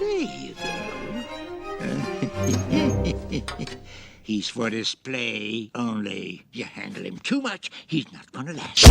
you go. He's for display only. You handle him too much, he's not gonna last.